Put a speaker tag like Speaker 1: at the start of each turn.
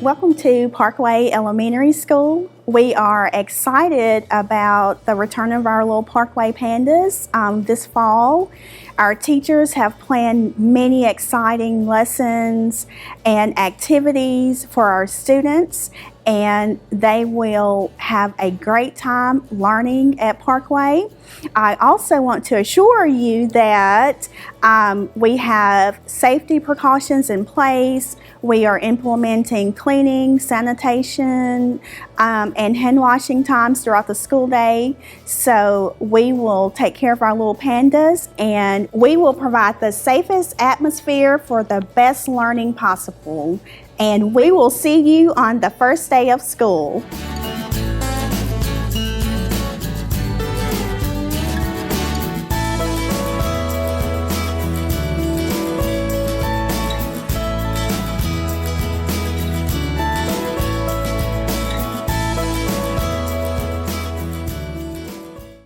Speaker 1: Welcome to Parkway Elementary School. We are excited about the return of our little Parkway pandas this fall. Our teachers have planned many exciting lessons and activities for our students, and they will have a great time learning at Parkway. I also want to assure you that we have safety precautions in place. We are implementing cleaning, sanitation, and hand washing times throughout the school day. So we will take care of our little pandas, and we will provide the safest atmosphere for the best learning possible. And we will see you on the first day of school.